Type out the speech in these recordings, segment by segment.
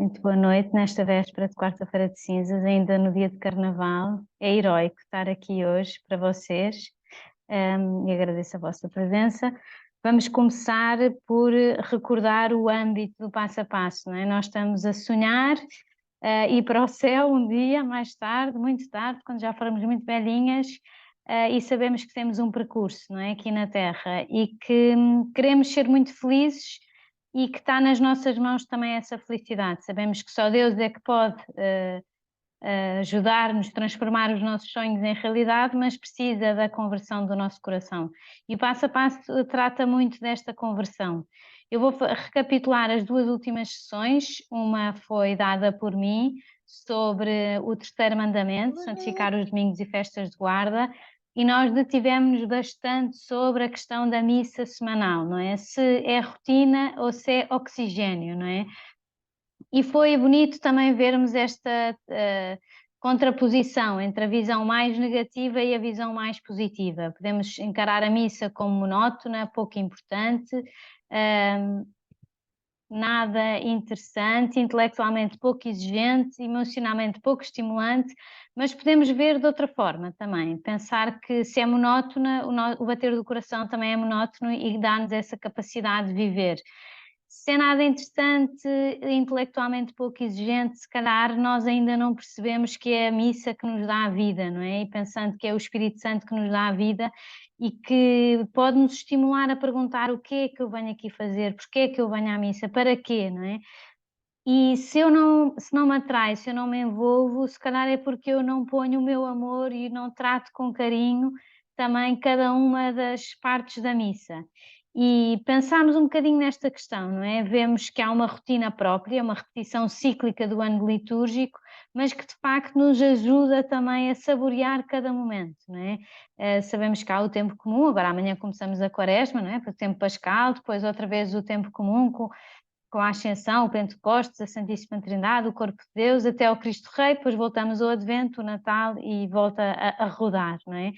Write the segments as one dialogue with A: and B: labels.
A: Muito boa noite, nesta véspera de quarta-feira de cinzas, ainda no dia de Carnaval. É heróico estar aqui hoje para vocês, e agradeço a vossa presença. Vamos começar por recordar o âmbito do passo a passo, não é? Nós estamos a sonhar ir para o céu um dia, mais tarde, muito tarde, quando já formos muito velhinhas, e sabemos que temos um percurso, não é? Aqui na Terra, e que queremos ser muito felizes e que está nas nossas mãos também essa felicidade. Sabemos que só Deus é que pode ajudar-nos a transformar os nossos sonhos em realidade, mas precisa da conversão do nosso coração. E o passo a passo trata muito desta conversão. Eu vou recapitular as duas últimas sessões. Uma foi dada por mim sobre o terceiro mandamento, santificar os domingos e festas de guarda, e nós detivemos-nos bastante sobre a questão da missa semanal, não é? Se é rotina ou se é oxigênio, não é? E foi bonito também vermos esta contraposição entre a visão mais negativa e a visão mais positiva. Podemos encarar a missa como monótona, pouco importante, nada interessante, intelectualmente pouco exigente, emocionalmente pouco estimulante, mas podemos ver de outra forma também, pensar que se é monótona, o bater do coração também é monótono e dá-nos essa capacidade de viver. Se é nada interessante, intelectualmente pouco exigente, se calhar nós ainda não percebemos que é a missa que nos dá a vida, não é? E pensando que é o Espírito Santo que nos dá a vida e que pode nos estimular a perguntar o que é que eu venho aqui fazer, porque é que eu venho à missa, para quê, não é? E se não me atrai, se eu não me envolvo, se calhar é porque eu não ponho o meu amor e não trato com carinho também cada uma das partes da missa. E pensarmos um bocadinho nesta questão, não é? Vemos que há uma rotina própria, uma repetição cíclica do ano litúrgico, mas que de facto nos ajuda também a saborear cada momento, não é? Sabemos que há o tempo comum, agora amanhã começamos a quaresma, não é? O tempo pascal, depois outra vez o tempo comum com a Ascensão, o Pentecostes, a Santíssima Trindade, o Corpo de Deus, até ao Cristo Rei, depois voltamos ao Advento, o Natal e volta a rodar, não é?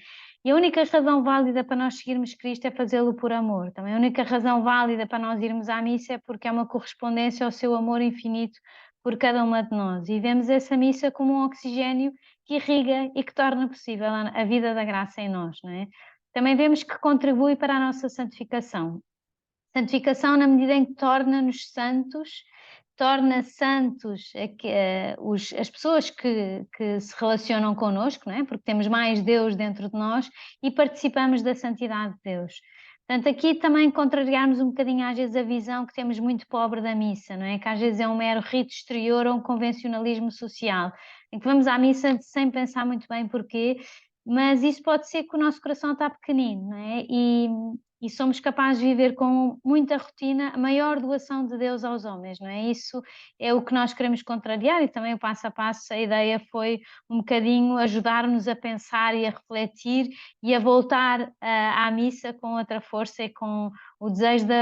A: E a única razão válida para nós seguirmos Cristo é fazê-lo por amor. Também a única razão válida para nós irmos à missa é porque é uma correspondência ao seu amor infinito por cada uma de nós. E vemos essa missa como um oxigênio que irriga e que torna possível a vida da graça em nós, não é? Também vemos que contribui para a nossa santificação. Santificação na medida em que torna-nos santos, torna santos as pessoas que se relacionam connosco, não é? Porque temos mais Deus dentro de nós e participamos da santidade de Deus. Portanto, aqui também contrariarmos um bocadinho às vezes a visão que temos muito pobre da missa, não é? Que às vezes é um mero rito exterior ou um convencionalismo social, em que vamos à missa sem pensar muito bem porquê, mas isso pode ser que o nosso coração está pequenino, não é? E somos capazes de viver com muita rotina a maior doação de Deus aos homens, não é? Isso é o que nós queremos contrariar e também o passo a passo, a ideia foi um bocadinho ajudar-nos a pensar e a refletir e a voltar à missa com outra força e com o desejo de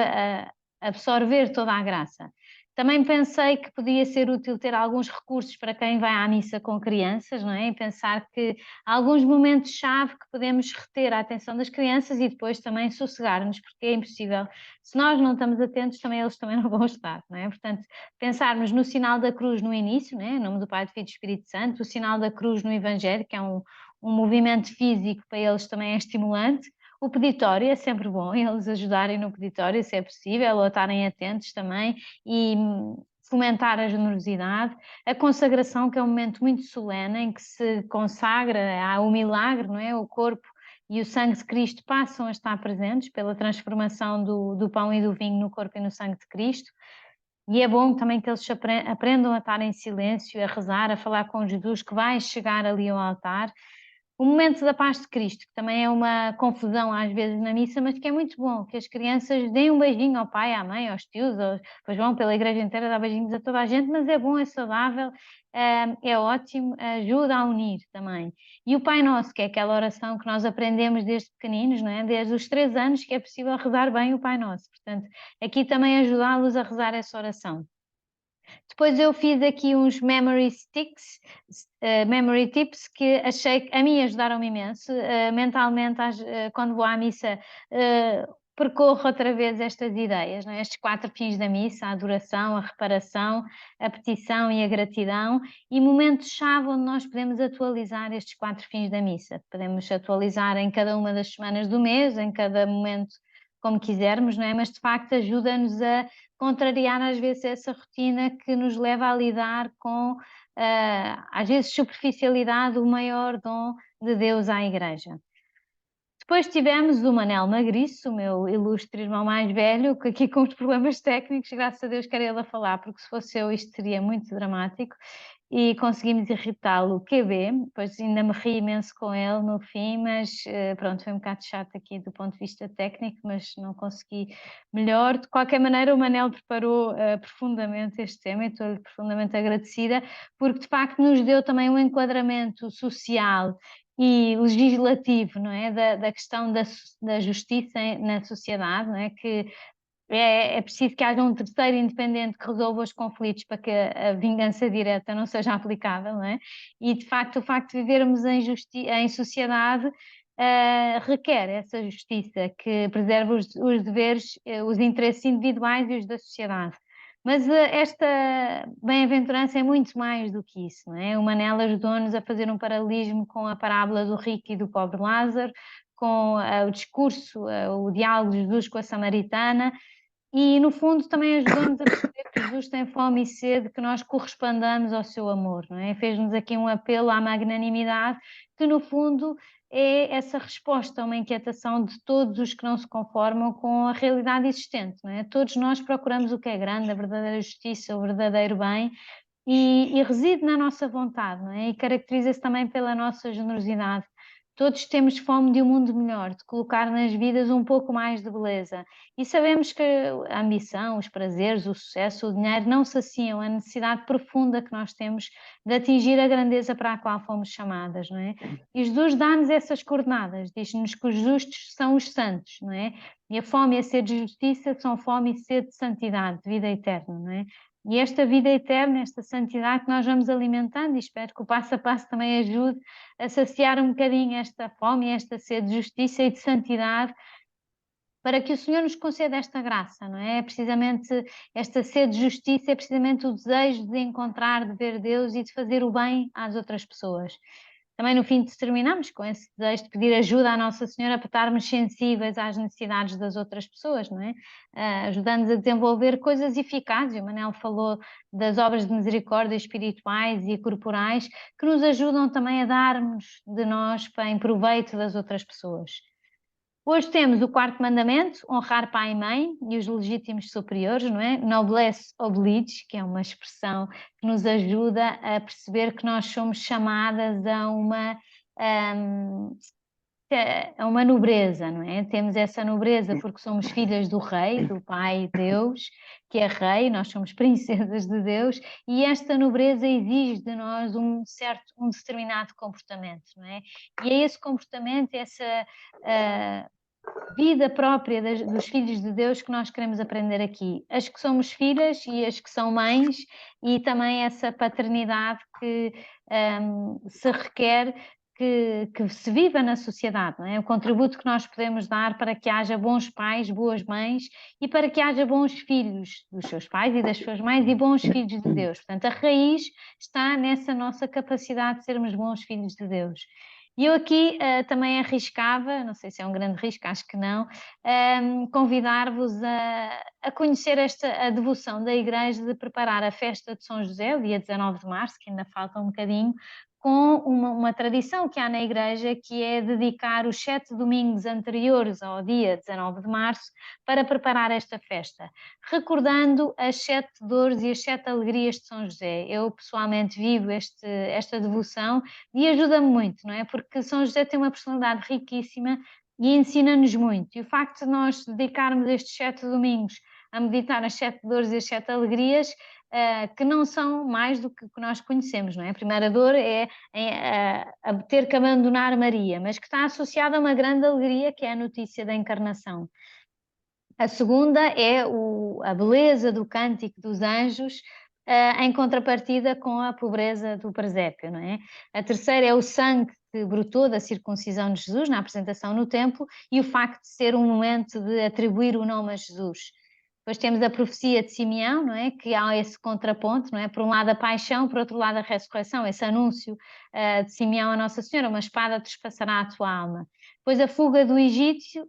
A: absorver toda a graça. Também pensei que podia ser útil ter alguns recursos para quem vai à missa com crianças, não é? E pensar que há alguns momentos-chave que podemos reter a atenção das crianças e depois também sossegar-nos, porque é impossível. Se nós não estamos atentos, também eles também não vão estar, não é? Portanto, pensarmos no sinal da cruz no início, não é? Em nome do Pai, do Filho e do Espírito Santo, o sinal da cruz no Evangelho, que é um movimento físico para eles também é estimulante. O peditório é sempre bom, eles ajudarem no peditório, se é possível, ou estarem atentos também e fomentar a generosidade. A consagração, que é um momento muito solene em que se consagra, há o milagre, não é? O corpo e o sangue de Cristo passam a estar presentes pela transformação do pão e do vinho no corpo e no sangue de Cristo. E é bom também que eles aprendam a estar em silêncio, a rezar, a falar com Jesus, que vai chegar ali ao altar. O momento da paz de Cristo, que também é uma confusão às vezes na missa, mas que é muito bom, que as crianças deem um beijinho ao pai, à mãe, aos tios, depois vão pela igreja inteira dar beijinhos a toda a gente, mas é bom, é saudável, é ótimo, ajuda a unir também. E o Pai Nosso, que é aquela oração que nós aprendemos desde pequeninos, não é? Desde os 3 anos que é possível rezar bem o Pai Nosso. Portanto, aqui também ajudá-los a rezar essa oração. Depois eu fiz aqui uns memory sticks, memory tips, que achei que a mim ajudaram-me imenso. Mentalmente, quando vou à missa, percorro outra vez estas ideias, não é? Estes 4 fins da missa: a adoração, a reparação, a petição e a gratidão, e momentos-chave onde nós podemos atualizar estes 4 fins da missa. Podemos atualizar em cada uma das semanas do mês, em cada momento, como quisermos, não é? Mas de facto ajuda-nos a contrariar às vezes essa rotina que nos leva a lidar com, às vezes, superficialidade, o maior dom de Deus à Igreja. Depois tivemos o Manel Magriço, o meu ilustre irmão mais velho, que aqui com os problemas técnicos, graças a Deus que era ele a falar, porque se fosse eu isto seria muito dramático, e conseguimos irritá-lo QB, depois ainda me ri imenso com ele no fim, mas pronto, foi um bocado chato aqui do ponto de vista técnico, mas não consegui melhor. De qualquer maneira, o Manel preparou profundamente este tema e estou-lhe profundamente agradecida, porque de facto nos deu também um enquadramento social e legislativo, não é? Da questão da justiça na sociedade, não é? Que é preciso que haja um terceiro independente que resolva os conflitos para que a vingança direta não seja aplicável, não é? E de facto, o facto de vivermos em sociedade requer essa justiça que preserva os deveres, os interesses individuais e os da sociedade. Mas esta bem-aventurança é muito mais do que isso, não é? O Manel ajudou-nos a fazer um paralelismo com a parábola do rico e do pobre Lázaro, com o discurso, o diálogo de Jesus com a samaritana, e no fundo também ajudou-nos a perceber que Jesus tem fome e sede, que nós correspondamos ao seu amor, não é? Fez-nos aqui um apelo à magnanimidade, que no fundo é essa resposta a uma inquietação de todos os que não se conformam com a realidade existente, não é? Todos nós procuramos o que é grande, a verdadeira justiça, o verdadeiro bem, e reside na nossa vontade, não é? E caracteriza-se também pela nossa generosidade. Todos temos fome de um mundo melhor, de colocar nas vidas um pouco mais de beleza. E sabemos que a ambição, os prazeres, o sucesso, o dinheiro não saciam a necessidade profunda que nós temos de atingir a grandeza para a qual fomos chamadas, não é? E Jesus dá-nos essas coordenadas, diz-nos que os justos são os santos, não é? E a fome e a sede de justiça são fome e sede de santidade, de vida eterna, não é? E esta vida eterna, esta santidade que nós vamos alimentando, e espero que o passo a passo também ajude a saciar um bocadinho esta fome, esta sede de justiça e de santidade, para que o Senhor nos conceda esta graça, não é? É precisamente esta sede de justiça, é precisamente o desejo de encontrar, de ver Deus e de fazer o bem às outras pessoas. Também no fim terminamos com esse desejo de pedir ajuda à Nossa Senhora para estarmos sensíveis às necessidades das outras pessoas, não é? Ajudando-nos a desenvolver coisas eficazes. O Manel falou das obras de misericórdia espirituais e corporais que nos ajudam também a darmos de nós para em proveito das outras pessoas. Hoje temos o 4º mandamento: honrar pai e mãe e os legítimos superiores, não é? Noblesse oblige, que é uma expressão que nos ajuda a perceber que nós somos chamadas a uma nobreza, não é? Temos essa nobreza porque somos filhas do rei, do pai Deus, que é rei, nós somos princesas de Deus, e esta nobreza exige de nós um determinado comportamento, não é? E é esse comportamento, essa vida própria dos filhos de Deus que nós queremos aprender aqui. As que somos filhas e as que são mães, e também essa paternidade que se requer que se viva na sociedade, não é? O contributo que nós podemos dar para que haja bons pais, boas mães, e para que haja bons filhos dos seus pais e das suas mães e bons filhos de Deus. Portanto, a raiz está nessa nossa capacidade de sermos bons filhos de Deus. E eu aqui também arriscava, não sei se é um grande risco, acho que não, convidar-vos a conhecer a devoção da Igreja de preparar a festa de São José, o dia 19 de março, que ainda falta um bocadinho, com uma tradição que há na Igreja, que é dedicar os 7 domingos anteriores ao dia 19 de março para preparar esta festa, recordando as 7 dores e as 7 alegrias de São José. Eu pessoalmente vivo esta devoção e ajuda-me muito, não é? Porque São José tem uma personalidade riquíssima e ensina-nos muito. E o facto de nós dedicarmos estes 7 domingos a meditar as 7 dores e as 7 alegrias, que não são mais do que nós conhecemos, não é? A primeira dor é a ter que abandonar Maria, mas que está associada a uma grande alegria, que é a notícia da encarnação. A segunda é a beleza do cântico dos anjos, em contrapartida com a pobreza do presépio, não é? A terceira é o sangue que brotou da circuncisão de Jesus, na apresentação no templo, e o facto de ser um momento de atribuir o nome a Jesus. Depois temos a profecia de Simeão, não é? Que há esse contraponto, não é? Por um lado a paixão, por outro lado a ressurreição, esse anúncio de Simeão a Nossa Senhora, uma espada trespassará a tua alma. Depois a fuga do egípcio,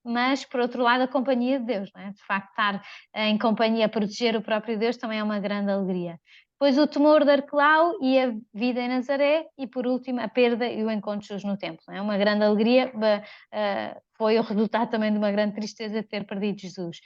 A: mas por outro lado a companhia de Deus, não é? De facto estar em companhia, a proteger o próprio Deus também é uma grande alegria. Depois o temor de Arquelau e a vida em Nazaré, e por último a perda e o encontro de Jesus no templo. Não é? Uma grande alegria, foi o resultado também de uma grande tristeza de ter perdido Jesus.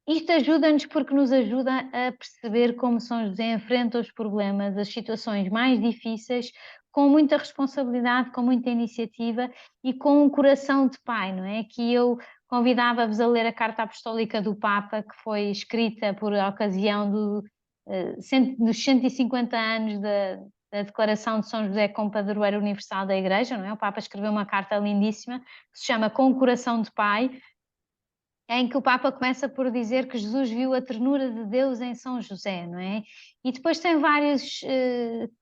A: Isto ajuda-nos porque nos ajuda a perceber como São José enfrenta os problemas, as situações mais difíceis, com muita responsabilidade, com muita iniciativa e com um coração de pai, não é? Que eu convidava-vos a ler a Carta Apostólica do Papa, que foi escrita por ocasião dos 150 anos da declaração de São José como padroeiro universal da Igreja, não é? O Papa escreveu uma carta lindíssima, que se chama Com o Coração de Pai, em que o Papa começa por dizer que Jesus viu a ternura de Deus em São José, não é? E depois tem vários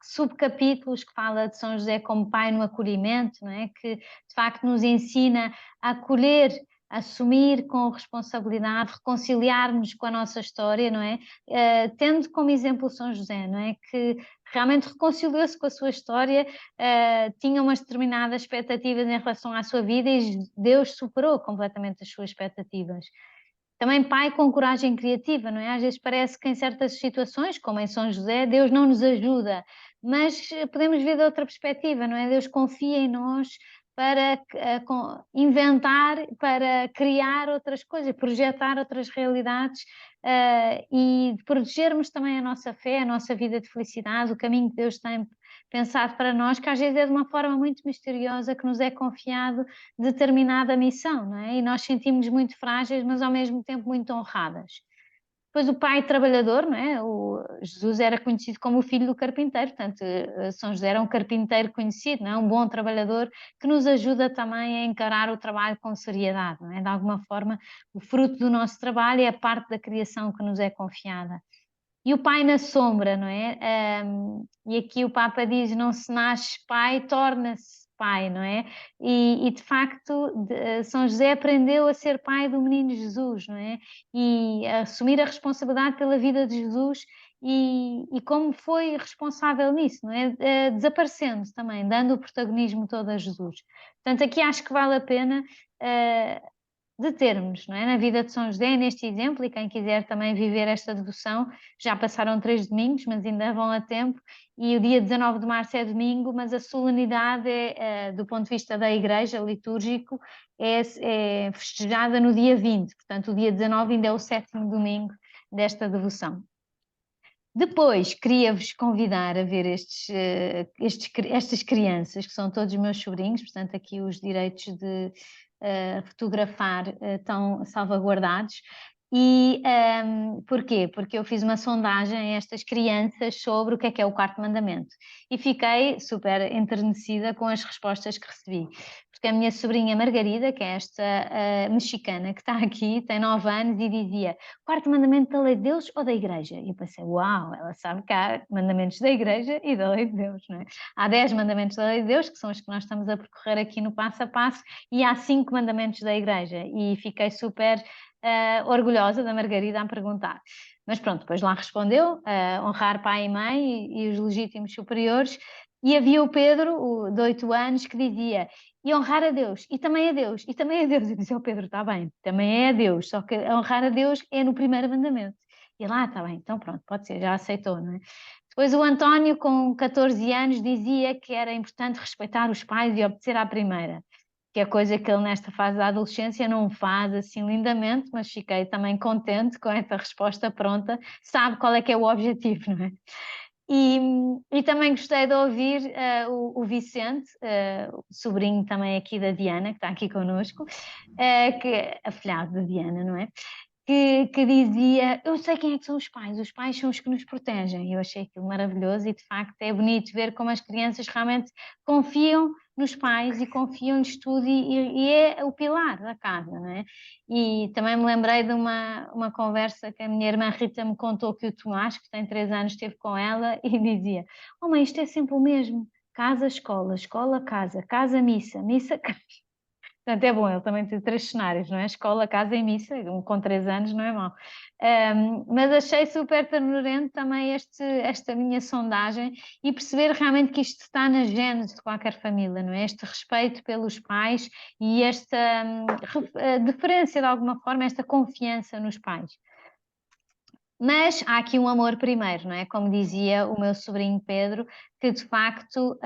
A: subcapítulos que fala de São José como pai no acolhimento, não é? Que de facto nos ensina a acolher, a assumir com responsabilidade, reconciliar-nos com a nossa história, não é? Tendo como exemplo São José, não é? Que realmente reconciliou-se com a sua história, tinha umas determinadas expectativas em relação à sua vida e Deus superou completamente as suas expectativas. Também pai com coragem criativa, não é? Às vezes parece que em certas situações, como em São José, Deus não nos ajuda, mas podemos ver de outra perspectiva, não é? Deus confia em nós para inventar, para criar outras coisas, projetar outras realidades e protegermos também a nossa fé, a nossa vida de felicidade, o caminho que Deus tem pensado para nós, que às vezes é de uma forma muito misteriosa que nos é confiado determinada missão, não é? E nós sentimos muito frágeis, mas ao mesmo tempo muito honradas. Depois o pai trabalhador, não é? O Jesus era conhecido como o filho do carpinteiro, portanto, São José era um carpinteiro conhecido, não é? Um bom trabalhador que nos ajuda também a encarar o trabalho com seriedade, não é? De alguma forma, o fruto do nosso trabalho é a parte da criação que nos é confiada. E o pai na sombra, não é? E aqui o Papa diz: não se nasce pai, torna-se pai, não é? E de facto, São José aprendeu a ser pai do menino Jesus, não é? E a assumir a responsabilidade pela vida de Jesus e como foi responsável nisso, não é? Desaparecendo também, dando o protagonismo todo a Jesus. Portanto, aqui acho que vale a pena de termos, não é? Na vida de São José, neste exemplo, e quem quiser também viver esta devoção, já passaram 3 domingos, mas ainda vão a tempo, e o dia 19 de março é domingo, mas a solenidade do ponto de vista da Igreja, litúrgico, é festejada no dia 20, portanto o dia 19 ainda é o 7º domingo desta devoção. Depois, queria-vos convidar a ver estas crianças, que são todos meus sobrinhos, portanto aqui os direitos de fotografar estão salvaguardados. E porquê? Porque eu fiz uma sondagem a estas crianças sobre o que é o quarto mandamento e fiquei super enternecida com as respostas que recebi. Porque a minha sobrinha Margarida, que é esta mexicana que está aqui, tem 9 anos e dizia: quarto mandamento da lei de Deus ou da Igreja? E eu pensei: uau, ela sabe que há mandamentos da Igreja e da lei de Deus, não é? Há 10 mandamentos da lei de Deus, que são os que nós estamos a percorrer aqui no passo a passo, e há 5 mandamentos da Igreja. E fiquei super orgulhosa da Margarida a perguntar. Mas pronto, depois lá respondeu, honrar pai e mãe e os legítimos superiores, e havia o Pedro, de 8 anos, que dizia: e honrar a Deus, e também a Deus, e também a Deus. Eu disse: Pedro, está bem, também é a Deus, só que honrar a Deus é no primeiro mandamento. E lá, está bem, então pronto, pode ser, já aceitou, não é? Depois o António, com 14 anos, dizia que era importante respeitar os pais e obedecer à primeira, que é coisa que ele nesta fase da adolescência não faz assim lindamente, mas fiquei também contente com esta resposta pronta, sabe qual é que é o objetivo, não é? E também gostei de ouvir o Vicente, o sobrinho também aqui da Diana, que está aqui connosco, que, afilhado da Diana, não é? Que dizia: eu sei quem é que são os pais são os que nos protegem. Eu achei aquilo maravilhoso e de facto é bonito ver como as crianças realmente confiam nos pais e confiam-lhes tudo e é o pilar da casa, não é? E também me lembrei de uma conversa que a minha irmã Rita me contou, que o Tomás, que tem 3 anos, esteve com ela e dizia: oh mãe, isto é sempre o mesmo. casa, escola, escola, casa, casa, missa, missa, casa. Portanto, é bom, ele também tem 3 cenários, não é? Escola, casa e missa, com 3 anos não é mau. Mas achei super ternurente também esta minha sondagem e perceber realmente que isto está na gênese de qualquer família, não é? Este respeito pelos pais e esta deferência de alguma forma, esta confiança nos pais. Mas há aqui um amor primeiro, não é? Como dizia o meu sobrinho Pedro, que de facto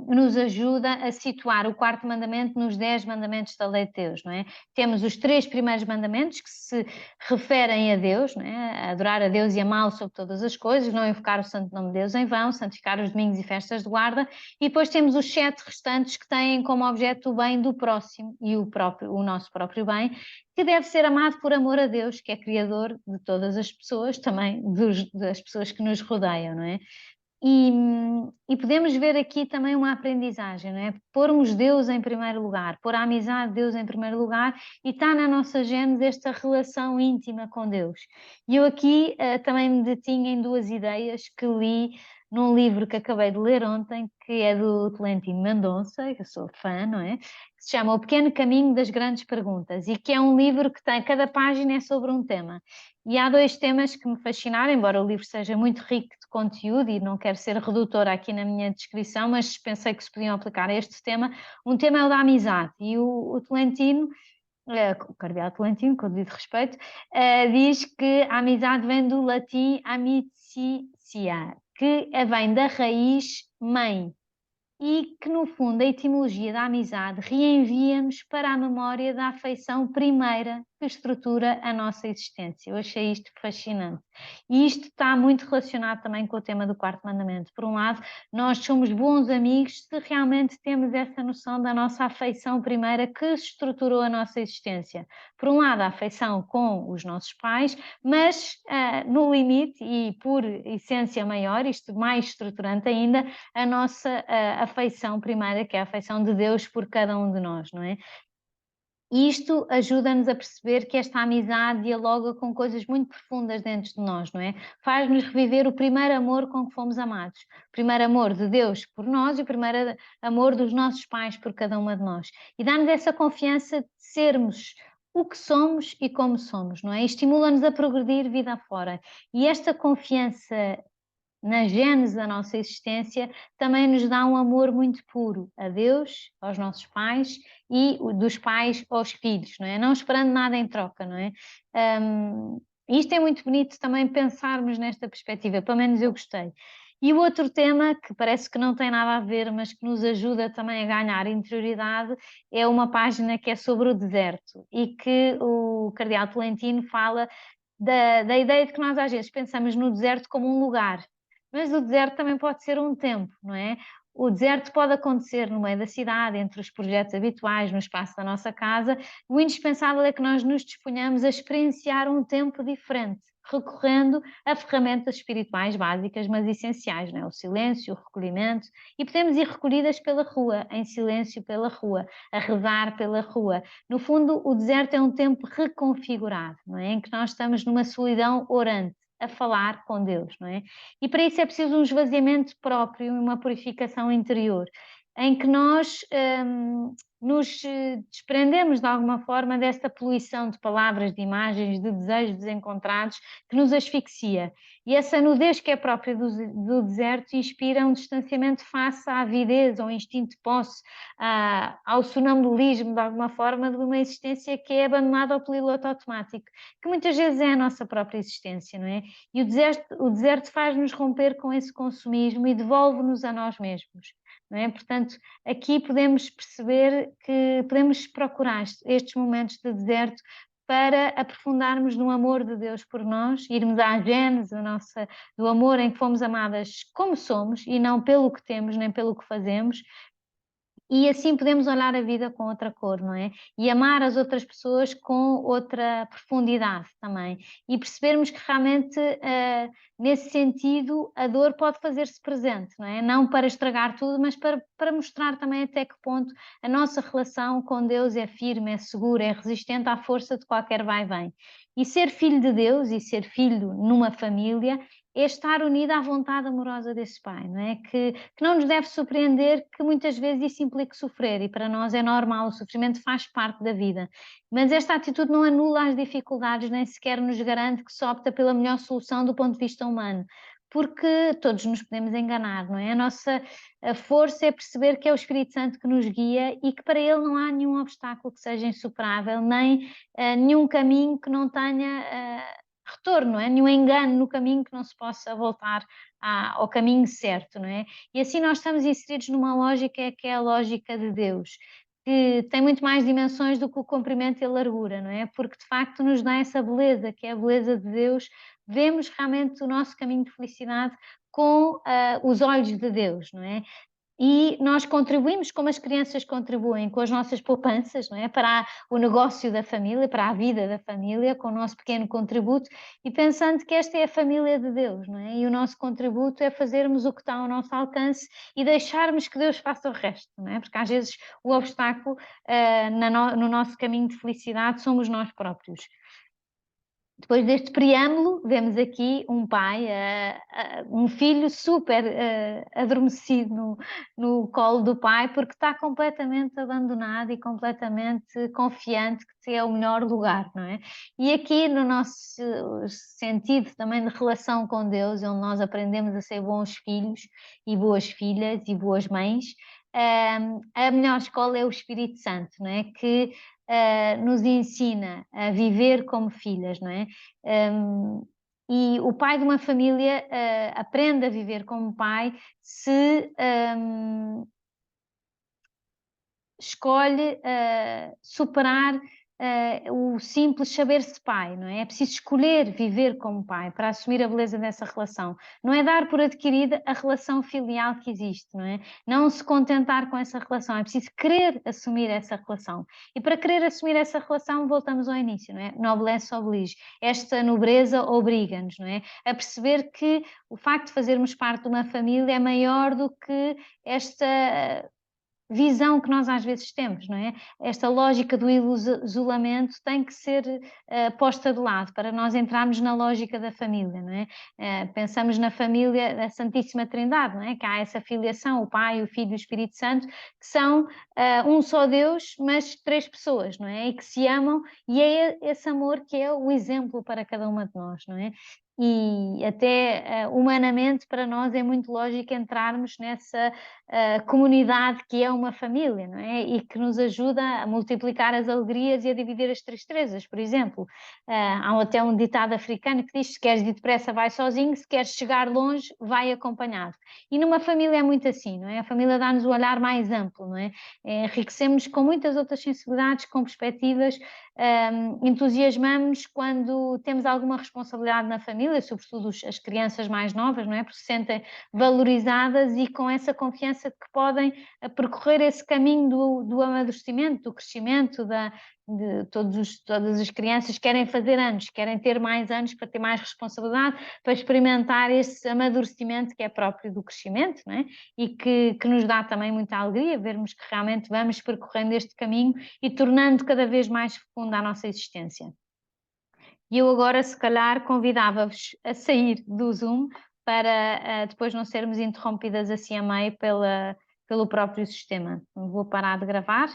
A: nos ajuda a situar o quarto mandamento nos 10 mandamentos da lei de Deus, não é? Temos os 3 primeiros mandamentos que se referem a Deus, não é? A adorar a Deus e amá-lo sobre todas as coisas, não invocar o santo nome de Deus em vão, santificar os domingos e festas de guarda, e depois temos os 7 restantes que têm como objeto o bem do próximo e o nosso próprio bem, que deve ser amado por amor a Deus, que é criador de todas as pessoas, também das pessoas que nos rodeiam, não é? E podemos ver aqui também uma aprendizagem, não é? Pormos Deus em primeiro lugar, pôr a amizade de Deus em primeiro lugar, e está na nossa gênese esta relação íntima com Deus. E eu aqui também me detinho em 2 ideias que li num livro que acabei de ler ontem, que é do Tolentino Mendonça, que eu sou fã, não é? Que se chama O Pequeno Caminho das Grandes Perguntas, e que é um livro que tem, cada página é sobre um tema. E há 2 temas que me fascinaram, embora o livro seja muito rico de conteúdo, e não quero ser redutora aqui na minha descrição, mas pensei que se podiam aplicar a este tema. Um tema é o da amizade, e o Tolentino, o cardeal Tolentino, com o devido respeito, diz que a amizade vem do latim amicitia, que vem da raiz mãe, e que, no fundo, a etimologia da amizade reenvia-nos para a memória da afeição primeira que estrutura a nossa existência. Eu achei isto fascinante. E isto está muito relacionado também com o tema do quarto mandamento. Por um lado, nós somos bons amigos se realmente temos essa noção da nossa afeição primeira que estruturou a nossa existência. Por um lado, a afeição com os nossos pais, mas no limite e por essência maior, isto mais estruturante ainda, a nossa afeição primeira, que é a afeição de Deus por cada um de nós, não é? E isto ajuda-nos a perceber que esta amizade dialoga com coisas muito profundas dentro de nós, não é? Faz-nos reviver o primeiro amor com que fomos amados. O primeiro amor de Deus por nós e o primeiro amor dos nossos pais por cada uma de nós. E dá-nos essa confiança de sermos o que somos e como somos, não é? E estimula-nos a progredir vida afora. E esta confiança na gênese da nossa existência, também nos dá um amor muito puro a Deus, aos nossos pais e dos pais aos filhos, não é? Não esperando nada em troca, não é? Isto é muito bonito também pensarmos nesta perspectiva, pelo menos eu gostei. E o outro tema, que parece que não tem nada a ver, mas que nos ajuda também a ganhar interioridade, é uma página que é sobre o deserto e que o cardeal Tolentino fala da ideia de que nós às vezes pensamos no deserto como um lugar, mas o deserto também pode ser um tempo, não é? O deserto pode acontecer no meio da cidade, entre os projetos habituais, no espaço da nossa casa. O indispensável é que nós nos disponhamos a experienciar um tempo diferente, recorrendo a ferramentas espirituais básicas, mas essenciais, não é? O silêncio, o recolhimento, e podemos ir recolhidas pela rua, em silêncio pela rua, a rezar pela rua. No fundo, o deserto é um tempo reconfigurado, não é? Em que nós estamos numa solidão orante, a falar com Deus, não é? E para isso é preciso um esvaziamento próprio e uma purificação interior, em que nós nos desprendemos de alguma forma desta poluição de palavras, de imagens, de desejos desencontrados que nos asfixia. E essa nudez que é própria do deserto inspira um distanciamento face à avidez, ao instinto de posse, ao sonambulismo, de alguma forma, de uma existência que é abandonada ao piloto automático, que muitas vezes é a nossa própria existência, não é? E o deserto faz-nos romper com esse consumismo e devolve-nos a nós mesmos. Não é? Portanto, aqui podemos perceber que podemos procurar estes momentos de deserto para aprofundarmos no amor de Deus por nós, irmos à gênese do amor em que fomos amadas como somos e não pelo que temos nem pelo que fazemos. E assim podemos olhar a vida com outra cor, não é? E amar as outras pessoas com outra profundidade também. E percebermos que realmente, nesse sentido, a dor pode fazer-se presente, não é? Não para estragar tudo, mas para mostrar também até que ponto a nossa relação com Deus é firme, é segura, é resistente à força de qualquer vai-vem. E ser filho de Deus e ser filho numa família é estar unida à vontade amorosa desse Pai, não é? Que não nos deve surpreender que muitas vezes isso implique sofrer, e para nós é normal, o sofrimento faz parte da vida. Mas esta atitude não anula as dificuldades, nem sequer nos garante que se opta pela melhor solução do ponto de vista humano, porque todos nos podemos enganar, não é? A força é perceber que é o Espírito Santo que nos guia e que para ele não há nenhum obstáculo que seja insuperável, nem nenhum caminho que não tenha retorno, não é? Nenhum engano no caminho que não se possa voltar ao caminho certo, não é? E assim nós estamos inseridos numa lógica que é a lógica de Deus, que tem muito mais dimensões do que o comprimento e a largura, não é? Porque de facto nos dá essa beleza, que é a beleza de Deus. Vemos realmente o nosso caminho de felicidade com os olhos de Deus, não é? E nós contribuímos como as crianças contribuem com as nossas poupanças, não é? Para o negócio da família, para a vida da família, com o nosso pequeno contributo, e pensando que esta é a família de Deus, não é? E o nosso contributo é fazermos o que está ao nosso alcance e deixarmos que Deus faça o resto, não é? Porque às vezes o obstáculo no nosso caminho de felicidade somos nós próprios. Depois deste preâmbulo, vemos aqui um pai, um filho super adormecido no colo do pai, porque está completamente abandonado e completamente confiante que é o melhor lugar, não é? E aqui no nosso sentido também de relação com Deus, onde nós aprendemos a ser bons filhos e boas filhas e boas mães, a melhor escola é o Espírito Santo, não é? Que nos ensina a viver como filhas, não é? E o pai de uma família aprende a viver como pai se escolhe superar o simples saber-se pai, não é? É preciso escolher viver como pai para assumir a beleza dessa relação. Não é dar por adquirida a relação filial que existe, não é? Não se contentar com essa relação, é preciso querer assumir essa relação. E para querer assumir essa relação, voltamos ao início, não é? Noblesse oblige. Esta nobreza obriga-nos, não é? A perceber que o facto de fazermos parte de uma família é maior do que esta visão que nós às vezes temos, não é? Esta lógica do isolamento tem que ser posta de lado para nós entrarmos na lógica da família, não é? Pensamos na família da Santíssima Trindade, não é? Que há essa filiação, o Pai, o Filho e o Espírito Santo, que são um só Deus, mas três pessoas, não é? E que se amam, e é esse amor que é o exemplo para cada uma de nós, não é? E até humanamente para nós é muito lógico entrarmos nessa comunidade que é uma família, não é? E que nos ajuda a multiplicar as alegrias e a dividir as tristezas, por exemplo. Há até um ditado africano que diz: se queres ir depressa vai sozinho, se queres chegar longe vai acompanhado. E numa família é muito assim, não é? A família dá-nos o olhar mais amplo, não é? Enriquecemos com muitas outras sensibilidades, com perspectivas, entusiasmamos quando temos alguma responsabilidade na família, sobretudo as crianças mais novas, não é? Porque se sentem valorizadas e com essa confiança de que podem percorrer esse caminho do amadurecimento, do crescimento, de todas as crianças querem fazer anos, querem ter mais anos para ter mais responsabilidade, para experimentar esse amadurecimento que é próprio do crescimento, não é? E que nos dá também muita alegria vermos que realmente vamos percorrendo este caminho e tornando cada vez mais fecunda a nossa existência. E eu agora, se calhar, convidava-vos a sair do Zoom para depois não sermos interrompidas assim a meio pelo próprio sistema. Vou parar de gravar